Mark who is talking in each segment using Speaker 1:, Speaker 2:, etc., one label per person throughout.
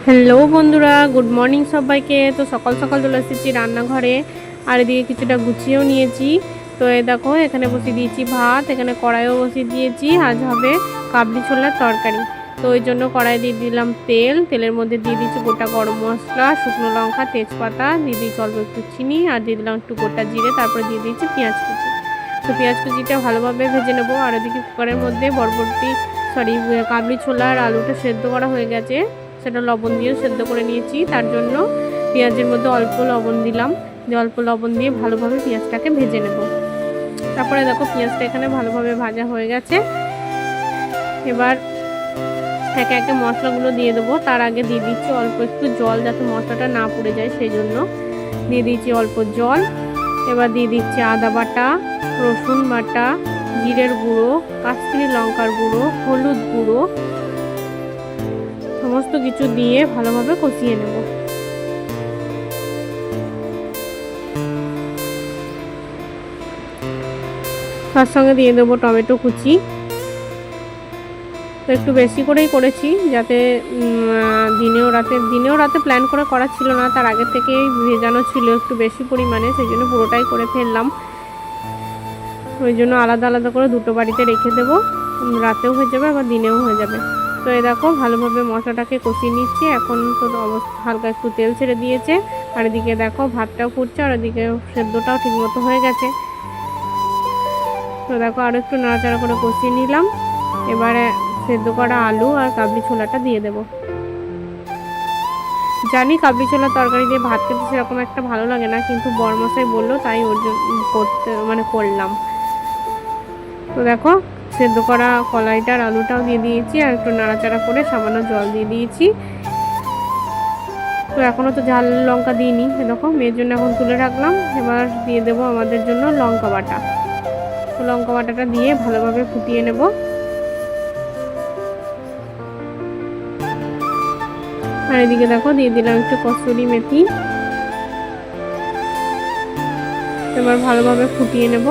Speaker 1: Hello বন্ধুরা, good morning সবাইকে। তো সকাল সকাল চলে এসেছি রান্নাঘরে, আর এদিকে কিছুটা গুছিয়েও নিয়েছি। তো এই দেখো, এখানে বসিয়ে দিয়েছি ভাত, এখানে কড়াইও বসিয়ে দিয়েছি। আজ হবে কাবলি ছোলার তরকারি। তো ওই জন্য কড়াই দিয়ে দিলাম তেল, তেলের মধ্যে দিয়ে দিচ্ছি গোটা গরম মশলা, শুকনো লঙ্কা, তেজপাতা, দিয়ে দিয়েছি অল্প একটু চিনি, আর দিয়ে দিলাম একটু গোটা জিরে, তারপরে দিয়ে দিয়েছি পেঁয়াজ কুচি। তো পেঁয়াজ কুচিটা ভালোভাবে ভেজে নেবো। আর ওদিকে কুকারের মধ্যে কাবলি ছোলা আর আলুটা সেদ্ধ করা হয়ে গেছে, সেটা লবণ দিয়ে সেদ্ধ করে নিয়েছি। তার জন্য পেঁয়াজের মধ্যে অল্প লবণ দিলাম, অল্প লবণ দিয়ে ভালোভাবে পেঁয়াজটাকে ভেজে নেব। তারপরে দেখো, পেঁয়াজটা এখানে ভালোভাবে ভাজা হয়ে গেছে। এবার একে একে মশলাগুলো দিয়ে দেবো। তার আগে দিয়ে দিচ্ছি অল্প একটু জল, যাতে মশলাটা না পুড়ে যায়, সেই জন্য দিয়ে দিচ্ছি অল্প জল। এবার দিয়ে দিচ্ছি আদা বাটা, রসুন বাটা, জিরের গুঁড়ো, কাশ্মীরি লঙ্কার গুঁড়ো, হলুদ গুঁড়ো, সমস্ত কিছু দিয়ে ভালোভাবে কষিয়ে নেব। তার সঙ্গে দিয়ে দেবো টমেটো কুচি। তো একটু বেশি করেই করেছি, যাতে দিনেও রাতে প্ল্যান করে করা ছিল না, তার আগে থেকেই ভেজানো ছিল একটু বেশি পরিমাণে, সেই জন্য পুরোটাই করে ফেললাম। ওই জন্য আলাদা আলাদা করে দুটো বাড়িতে রেখে দেবো, রাতেও হয়ে যাবে আবার দিনেও হয়ে যাবে। তো এই দেখো, ভালোভাবে মশলাটাকে কষিয়ে নিচ্ছি। এখন তো অবস্থা হালকা একটু তেল ছেড়ে দিয়েছে। আর এদিকে দেখো, ভাতটাও ফুটছে, আর এদিকে সেদ্ধটাও ঠিকমতো হয়ে গেছে। তো দেখো, আরও একটু নাড়াচাড়া করে কষিয়ে নিলাম। এবারে সেদ্ধ করা আলু আর কাবলি ছোলাটা দিয়ে দেব। জানি কাবলি ছোলার তরকারি দিয়ে ভাত খেতে সেরকম একটা ভালো লাগে না, কিন্তু বড়মশাই বললো, তাই ওর জন্য করলাম। তো দেখো, সেদ্ধ করা কলাইটার আলুটাও দিয়ে দিয়েছি, আর একটু নাড়াচাড়া করে সামান্য জল দিয়ে দিয়েছি। তো এখনও তো ঝাল লঙ্কা দিইনি, দেখো মেয়ের জন্য এখন তুলে রাখলাম। এবার দিয়ে দেবো আমাদের জন্য লঙ্কা বাটা। তো লঙ্কা বাটাটা দিয়ে ভালোভাবে ফুটিয়ে নেব। আর এদিকে দেখো, দিয়ে দিলাম একটু কসুরি মেথি। এবার ভালোভাবে ফুটিয়ে নেব।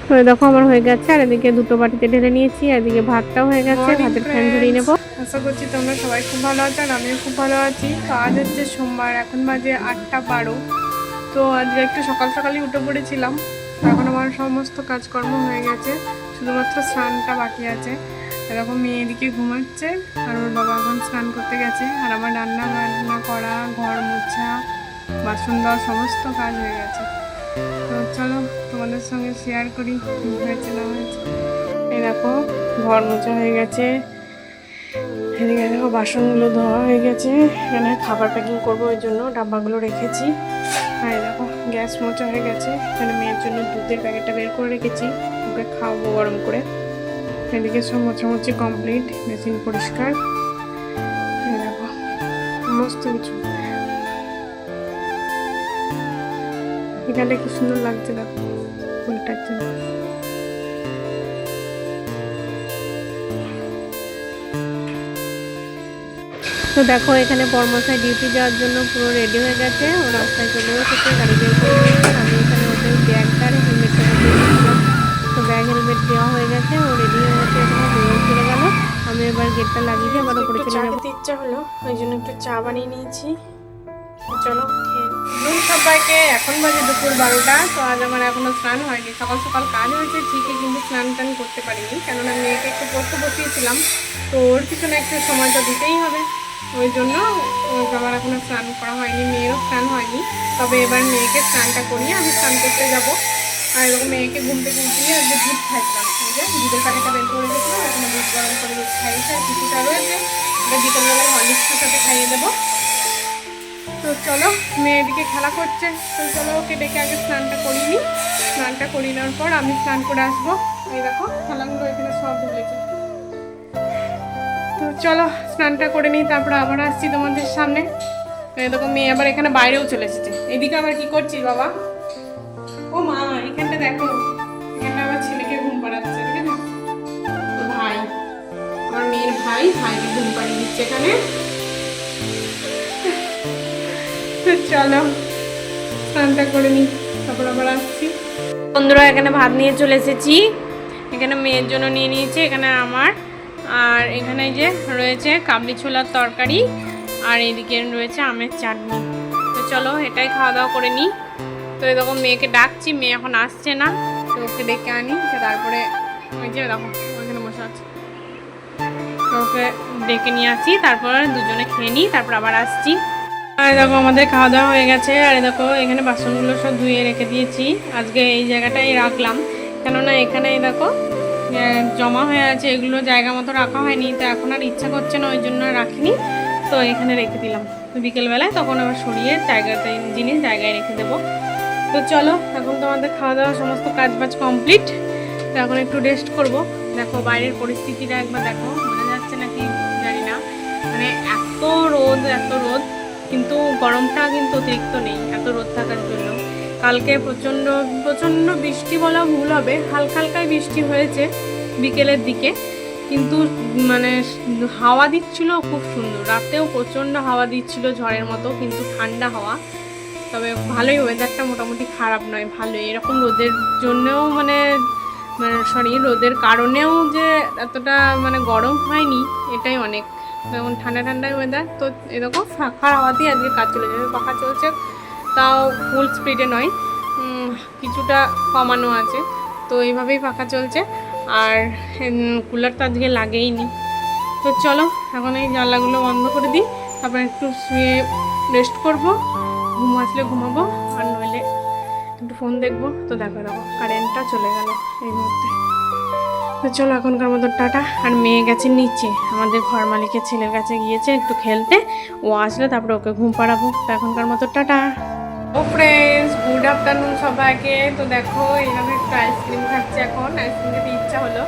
Speaker 1: তো দেখো, আমার হয়ে গেছে। আর এদিকে দুটো বাটিতে ঢেলে নিয়েছি, আর এদিকে ভাতটাও হয়ে গেছে। ভাতের ফ্যান ধরিয়ে নেবো।
Speaker 2: আশা করছি তোমরা সবাই খুব ভালো আছো, আর আমিও খুব ভালো আছি। তো আজ হচ্ছে সোমবার, এখন বাজে 8টা 12। তো আজকে একটু সকাল সকালই উঠে পড়েছিলাম। এখন আমার সমস্ত কাজকর্ম হয়ে গেছে, শুধুমাত্র স্নানটা বাকি আছে। এরকম মেয়ে এদিকে ঘুমাচ্ছে, আর ওর বাবা এখন স্নান করতে গেছে। আর আমার রান্না বান্না করা, ঘর মোছা, বাসন দেওয়া, সমস্ত কাজ হয়ে গেছে। তো চলো তোমাদের সঙ্গে শেয়ার করি কী হয়েছে না হয়েছে। এই দেখো, ঘর মোছা হয়ে গেছে, এদিকে দেখো বাসনগুলো ধোয়া হয়ে গেছে। এখানে খাবার প্যাকিং করবো, ওই জন্য ডাব্বাগুলো রেখেছি। আর দেখো, গ্যাস মোছা হয়ে গেছে। এখানে মেয়ের জন্য দুধের প্যাকেটটা বের করে রেখেছি, ওকে খাওয়াবো গরম করে। এদিকে সব মোছামুছি কমপ্লিট, মেশিন পরিষ্কার। এই দেখো, সমস্ত কিছু। এখানে কি সুন্দর লাগছে, দেখো ফুলটার জন্য।
Speaker 1: তো দেখো, এখানে বড়মশাই ডিউটি যাওয়ার জন্য পুরো রেডি হয়ে গেছে। ও রাস্তায় চলে এসেছে, গাড়ি বের করে নিয়েছে। আমি এখানে ওদের ব্যাগটা আর হেলমেটটা দিয়েছিলাম। তো ব্যাগ হেলমেট দেওয়া হয়ে গেছে, ও রেডি হয়ে গেছে, এখানে বেরোয় চলে গেল। আমি এবার গেটটা লাগিয়ে দিয়ে আবার উপরে চলে যাবো।
Speaker 2: ইচ্ছা হলো, ওই জন্য একটু চা বানিয়ে নিয়েছি। চলো খেয়ে সবাইকে। এখন বাজে দুপুর 12টা। তো আজ আমার এখনো স্নান হয়নি। সকাল সকাল কাজ হয়েছে ঠিকই, কিন্তু স্নান টান করতে পারিনি, কেননা মেয়েকে একটু পড়তে বসিয়েছিলাম। তো ওর পিছনে একটু সময় তো দিতেই হবে, ওই জন্য আমার এখনো স্নান করা হয়নি, মেয়েরও স্নান হয়নি। তবে এবার মেয়েকে স্নানটা করিয়ে আমি স্নান করতে যাবো। আর এরকম মেয়েকে ঘুম থেকে উঠিয়ে আজকে দুধ খাইছিলাম, এই যে দুধের প্যাকেটটা বের করে রেখেছিলাম। এখনো দুধ গরম করে দুধ খাইয়েছে, আর কিছুটা রয়েছে, এটা বিকেলবেলায় হরলিক্সের সাথে খাইয়ে দেবো। তো চলো, মেয়ে এদিকে খেলা করছে, তো চলো ওকে ডেকে আগে স্নানটা করিয়ে নিই। স্নানটা করিয়ে নেওয়ার পর আমি স্নান করে আসবো। এই দেখো, খেলাগুলো এখানে সব ঢুকেছে। তো চলো স্নানটা করে নিই, তারপর আবার আসছি তোমাদের সামনে। এই দেখো, মেয়ে আবার এখানে বাইরেও চলে এসেছে। এদিকে আবার কি করছিস বাবা? ও মা, এখানটা দেখো, এখানটা আবার ছেলেকে ঘুম পাড়াচ্ছে, ঠিক আছে? ভাই, আমার মেয়ের ভাইকে ঘুম পাড়িয়ে দিচ্ছে এখানে। চলো স্নানটা করে নিই, তারপর আবার আসছি।
Speaker 1: বন্ধুরা এখানে ভাত নিয়ে চলে এসেছি। এখানে মেয়ের জন্য নিয়ে নিয়েছি, এখানে আমার, আর এখানে যে রয়েছে কাবলি ছোলার তরকারি, আর এদিকে রয়েছে আমের চাটনি। তো চলো এটাই খাওয়া দাওয়া করে নিই। তো এরকম মেয়েকে ডাকছি, মেয়ে এখন আসছে না, তো ওকে ডেকে আনি। তারপরে ওই যে দেখো ওইখানে বসে আছে, তো ওকে ডেকে নিয়ে আসি, তারপর দুজনে খেয়ে নিই, তারপর আবার আসছি। আর দেখো আমাদের খাওয়া দাওয়া হয়ে গেছে। আর দেখো এখানে বাসনগুলো সব ধুয়ে রেখে দিয়েছি। আজকে এই জায়গাটাই রাখলাম, কেননা এখানে দেখো জমা হয়ে আছে, এগুলো জায়গা মতো রাখা হয়নি, তো এখন আর ইচ্ছা করছে না, ওই জন্য রাখিনি। তো এখানে রেখে দিলাম, তো বিকেলবেলায় তখন আবার সরিয়ে জায়গাতে জিনিস জায়গায় রেখে দেবো। তো চলো এখন তো আমাদের খাওয়া দাওয়া সমস্ত কাজ বাজ কমপ্লিট। তো এখন একটু রেস্ট করব। দেখো বাইরের পরিস্থিতিটা একবার দেখো, বোঝা যাচ্ছে নাকি জানি না, মানে এত রোদ এত রোদ, কিন্তু গরমটা কিন্তু অতিরিক্ত নেই এত রোদ থাকার জন্য। কালকে প্রচণ্ড প্রচণ্ড বৃষ্টি বলা ভুল হবে, হালকা হালকায় বৃষ্টি হয়েছে বিকেলের দিকে, কিন্তু মানে হাওয়া দিচ্ছিল খুব সুন্দর, রাতেও প্রচণ্ড হাওয়া দিচ্ছিল ঝড়ের মতো, কিন্তু ঠান্ডা হাওয়া। তবে ভালোই, ওয়েদারটা মোটামুটি খারাপ নয়, ভালোই। এরকম রোদের জন্যেও মানে রোদের কারণেও যে এতটা মানে গরম হয়নি, এটাই অনেক। যেমন ঠান্ডা ঠান্ডায় ওয়েদার, তো এরকম ফাঁকা হাওয়াতেই আজকে কাজ চলে যাবে। পাখা চলছে, তাও ফুল স্পিডে নয়, কিছুটা কমানো আছে, তো এইভাবেই পাখা চলছে। আর কুলার তো আজকে লাগেইনি। তো চলো এখন এই জানলাগুলো বন্ধ করে দিই, তারপর একটু শুয়ে রেস্ট করবো, ঘুম আসলে ঘুমাবো, আর নইলে একটু ফোন দেখবো। তো দেখো কারেন্টটা চলে গেল এই মুহূর্তে। তো চলো এখনকার মতো টাটা। আর মেয়ে গেছে নিচে, আমাদের ঘর মালিকের ছেলের কাছে গিয়েছে একটু খেলতে, ও আসলে তারপরে ওকে ঘুম পাড়াবো। তো এখনকার মতো টাটা। ও ফ্রেন্ডস, গুড আফটারনুন সবাইকে। তো দেখো এইভাবে একটু আইসক্রিম খাচ্ছি, এখন আইসক্রিম খেতে ইচ্ছা হলো,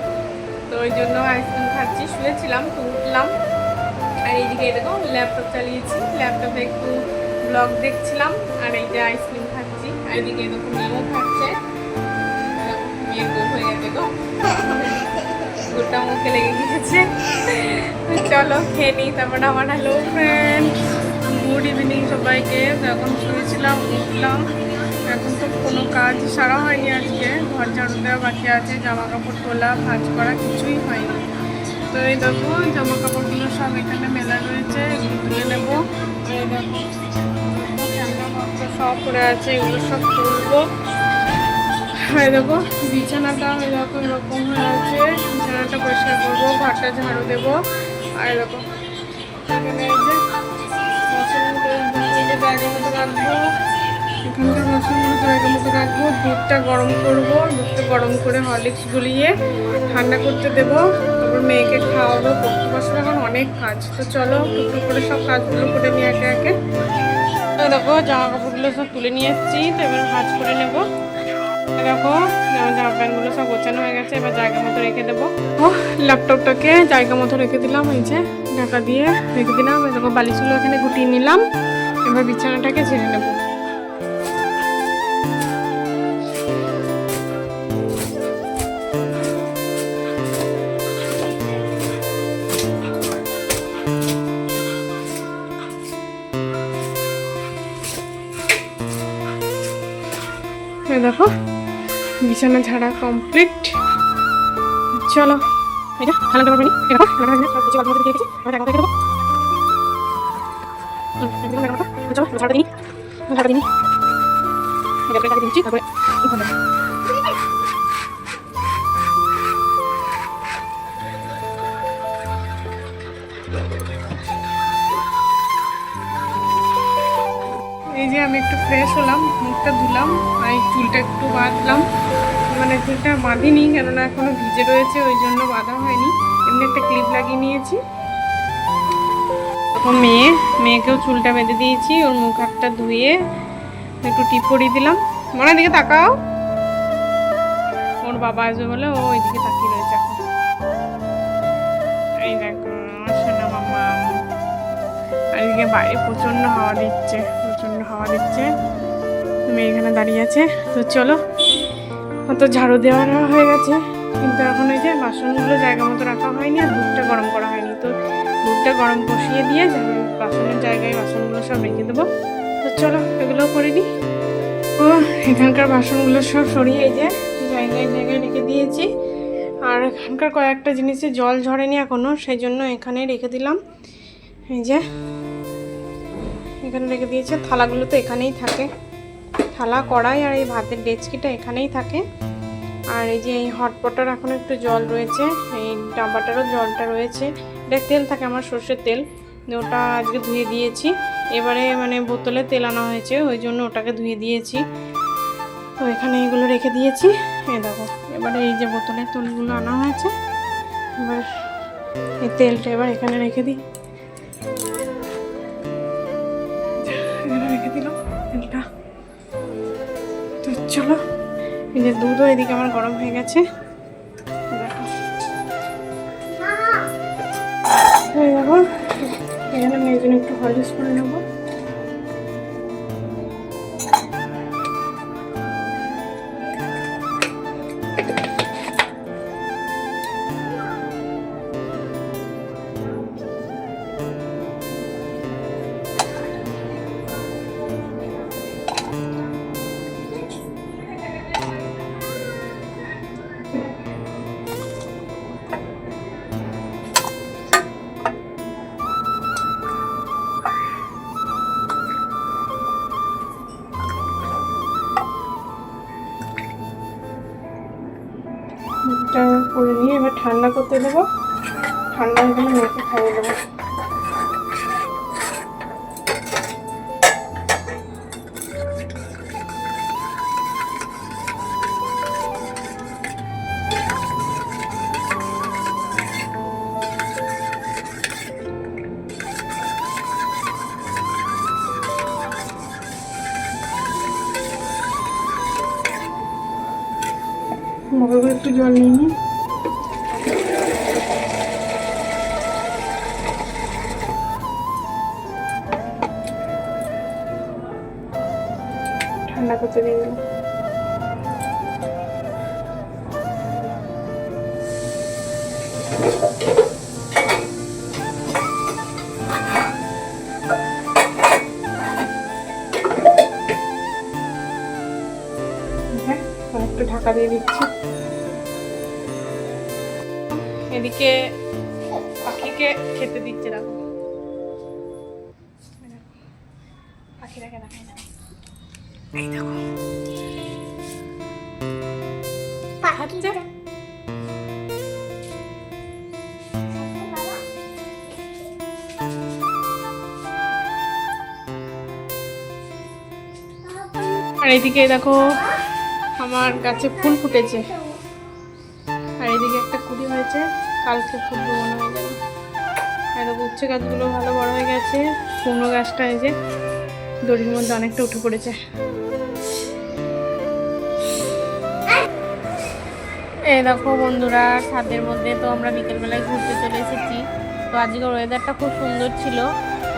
Speaker 1: তো ওই জন্য আইসক্রিম খাচ্ছি। শুয়েছিলাম তো উঠলাম, আর এইদিকে দেখো ল্যাপটপ চালিয়েছি, ল্যাপটপে একটু ব্লগ দেখছিলাম, আর এই যে আইসক্রিম খাচ্ছি। আর এদিকে দেখো মেয়েও খাচ্ছে, মেয়ের বউ হয়ে গেছে গো, গোটা মুখে লেগে গিয়েছে। চলো খেয়ে নিই, তারপরে আমার হ্যালো ফ্রেন্ড, গুড ইভিনিং সবাইকে। এখন শুয়েছিলাম, উঠলাম, এখন তো কোনো কাজ সারা হয়নি আজকে, ঘর ঝাড়ু দেওয়া বাকি আছে, জামা কাপড় তোলা ভাঁজ করা কিছুই হয়নি। তো এই দেখো জামা কাপড়গুলো সব এখানে মেলা রয়েছে, এগুলো তুলে নেবো। এই দেখো ঠান্ডা সব পড়ে আছে, এগুলো সব তুলবো। এই দেখো বিছানাটা এরকম এরকম হয়ে আছে, বিছানাটা পরিষ্কার করবো, ঘরটা ঝাড়ু দেবো। আর দেখো এখানে এই যে বাসনগুলো জায়গা মতো রাখবো, এখানকার বাসনগুলো জায়গা মতো রাখবো। দুধটা গরম করবো, দুধটা গরম করে হরলিক্স গুলিয়ে ঠান্ডা করতে দেবো, তারপর মেয়েকে খাওয়াবো। পড়তে বসলে এখন অনেক কাজ। তো চলো টুকটুক করে সব কাজগুলো করে নিয়ে একে একে। তো দেখো জামা কাপড়গুলো সব তুলে নিয়ে এসেছি, তো এবার ভাঁজ করে নেবো। দেখো আমার জামা প্যান্টগুলো সব গোছানো হয়ে গেছে, এবার জায়গা মতো রেখে দেবো। ও ল্যাপটপটাকে জায়গা মতো রেখে দিলাম, এই যে ঢাকা দিয়ে রেখে দিলাম। এরকম বালিশগুলো এখানে গুটিয়ে নিলাম, এবার বিছানাটাকে ঝেড়ে নেবো। দেখো বিছানা ঝাড়া কমপ্লিট। চলো এটা ঠান্ডা পারবে এটা ঝাড়া দিই, তারপরে এই যে আমি একটু ফ্রেশ হলাম, মুখটা ধুলাম, আর এই চুলটা একটু বাঁধলাম, মানে চুলটা বাঁধিনি কেননা এখনো ভিজে রয়েছে, ওই জন্য বাঁধা হয়নি, এমনি একটা ক্লিপ লাগিয়ে নিয়েছি। তখন মেয়েকেও চুলটা বেঁধে দিয়েছি, ওর মুখ হাতটা ধুয়ে একটু টিপ পরিয়ে দিলাম। মনের দিকে তাকাও, ওর বাবা আসবে বলে ও ওইদিকে তাকিয়ে রয়েছে এখন। এই দেখো শোনা মামা। আর এদিকে বাইরে প্রচণ্ড হাওয়া দিচ্ছে, প্রচণ্ড হাওয়া দিচ্ছে, মেয়ে এখানে দাঁড়িয়ে আছে। তো চলো তো ঝাড়ু দেওয়া হয়ে গেছে, কিন্তু এখন ওই যে বাসনগুলো জায়গা মতো রাখা হয়নি, আর দুধটা গরম করা হয়নি। তো দুধটা গরম বসিয়ে দিয়ে বাসনের জায়গায় বাসনগুলো সব রেখে দেবো। তো চলো এগুলো করে নিই। ও এখানকার বাসনগুলো সব সরিয়ে এই যে
Speaker 2: জায়গায় জায়গায় রেখে দিয়েছি। আর এখানকার কয়েকটা জিনিসে জল ঝরেনি এখনও, সেই জন্য এখানে রেখে দিলাম। এই যে এখানে রেখে দিয়েছে। থালাগুলো তো এখানেই থাকে, থালা কড়াই আর এই ভাতের ডেচকিটা এখানেই থাকে। আর এই যে এই হটপটার এখন একটু জল রয়েছে, এই ডাব্বাটারও জলটা রয়েছে। এটা তেল থাকে আমার, সর্ষের তেল, ওটা আজকে ধুয়ে দিয়েছি। এবারে মানে বোতলে তেল আনা হয়েছে, ওই জন্য ওটাকে ধুয়ে দিয়েছি। তো এখানে এগুলো রেখে দিয়েছি। এই দেখো, এবারে এই যে বোতলের তেলগুলো আনা হয়েছে, এবার এই তেলটা এবার এখানে রেখে দিই। এখানে রেখে দিলাম তেলটা। তো চলো, এই যে দুধও এদিকে আমার গরম হয়ে গেছে। দেখো দেখো, এখানে মেয়ের জন্য একটু হলুদ করে নেবো। এটা করে নিয়ে এবার ঠান্ডা করতে দেবো। ঠান্ডা হয়ে গেলে মেয়েকে খাইয়ে দেবো। মগে করে একটু জল নিয়ে নিই। ঠান্ডা করতে দিয়ে দিলাম। একটু ঢাকা দিয়ে দিচ্ছি। এদিকে পাখিকে খেতে দিচ্ছে, দেখো পাখিটাকে দেখাই না, এই দেখো খাচ্ছে। আর এদিকে দেখো আমার গাছে ফুল ফুটেছে, আর এদিকে একটা কুড়ি হয়েছে, কালকে ফুটবে মনে হয়ে যাবে। আর দেখো উচ্ছে গাছগুলো ভালো বড় হয়ে গেছে। কুমড়ো গাছটা এই যে দড়ির মধ্যে অনেকটা উঠে পড়েছে। এই দেখো বন্ধুরা, ছাদের মধ্যে তো আমরা বিকেলবেলায় ঘুরতে চলে এসেছি। তো আজকের ওয়েদারটা খুব সুন্দর ছিল,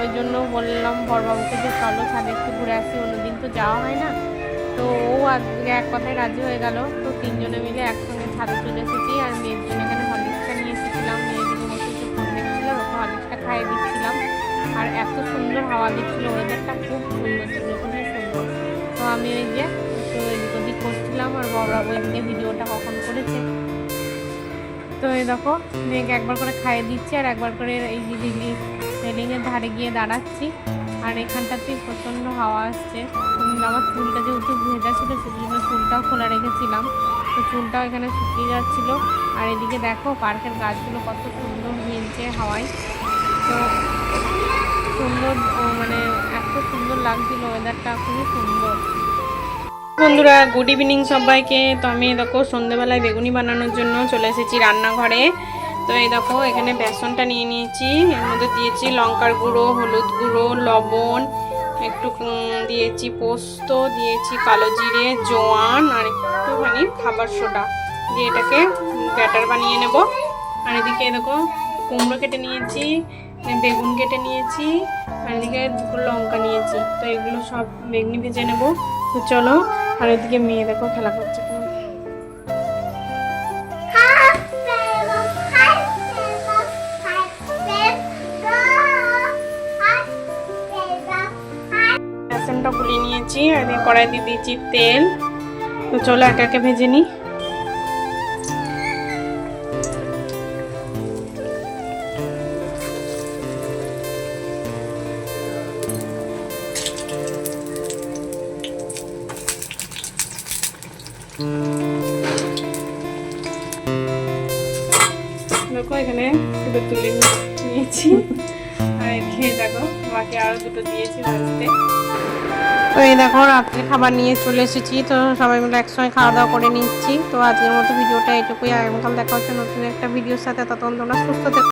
Speaker 2: ওই জন্য বললাম বড়বাবুকে যে চলো ছাদে একটু ঘুরে আসি, অন্যদিন তো যাওয়া হয় না। তো ও আজকে এক কথায় রাজি হয়ে গেল। তো তিনজনে মিলে একসঙ্গে ছাদে চলে এসেছি। আর মেয়ের জন্য এখানে হরলিক্সটা নিয়ে এসেছিলাম। মেয়ে দিকে বসে একটু ফোন দেখছিল, ওকে হরলিক্সটা খাইয়ে দিচ্ছিলাম। আর এত সুন্দর হাওয়া দিচ্ছিল, ওয়েদারটা খুব সুন্দর ছিল, খুবই সুন্দর। তো আমি ওই যে একটু এদিক ওদিক করছিলাম, আর বড়বাবু এদিকে ভিডিওটা কখন করেছে। তো এই দেখো মেয়েকে একবার করে খাইয়ে দিচ্ছি, আর একবার করে এই যে দিদি রেলিংয়ের ধারে গিয়ে দাঁড়াচ্ছি। আর এখানটাতে প্রচণ্ড হাওয়া আসছে। আমার চুলটা যেহেতু ভেজা ছিল, সেজন্য চুলটাও খোলা রেখেছিলাম। তো চুলটাও এখানে শুকিয়ে যাচ্ছিল। আর এদিকে দেখো পার্কের গাছগুলো কত সুন্দর মিলছে হাওয়ায়। তো সুন্দর, মানে এত সুন্দর লাগছিল, ওয়েদারটা খুবই সুন্দর। বন্ধুরা গুড ইভিনিং সবাইকে। তো আমি দেখো সন্ধ্যেবেলায় বেগুনি বানানোর জন্য চলে এসেছি রান্নাঘরে। তো এই দেখো এখানে বেসনটা নিয়ে নিয়েছি, এর মধ্যে দিয়েছি লঙ্কার গুঁড়ো, হলুদ গুঁড়ো, লবণ, একটু দিয়েছি পোস্ত, দিয়েছি কালো জিরে, জোয়ান, আর একটুখানি খাবার সোডা দিয়ে এটাকে ব্যাটার বানিয়ে নেব। আর এদিকে দেখো কুমড়ো কেটে নিয়েছি, বেগুন কেটে নিয়েছি, আর এদিকে দুটো লঙ্কা নিয়েছি। তো এগুলো সব বেগুনি ভেজে নেব। তো চলো। আর এদিকে মেয়ে দেখো খেলা করছে। বেসনটা গুলিয়ে নিয়েছি, আর কড়াই দিয়ে দিয়েছি তেল। তো চলো একে একে ভেজে নিই। দেখো এখানে দুটো তুলে নিয়েছি, আর এদিকে দেখো মাকে আরো দুটো দিয়েছি ভাজতে।
Speaker 1: তো এই দেখো রাত্রে খাবার নিয়ে চলে এসেছি, তো সবাই মিলে একসঙ্গে খাওয়া দাওয়া করে নিচ্ছি। তো আজকের মতো ভিডিওটা এটুকুই, আগামীকাল দেখা হচ্ছে নতুন একটা ভিডিওর সাথে। ততক্ষণ তোমরা সুস্থ থেকো।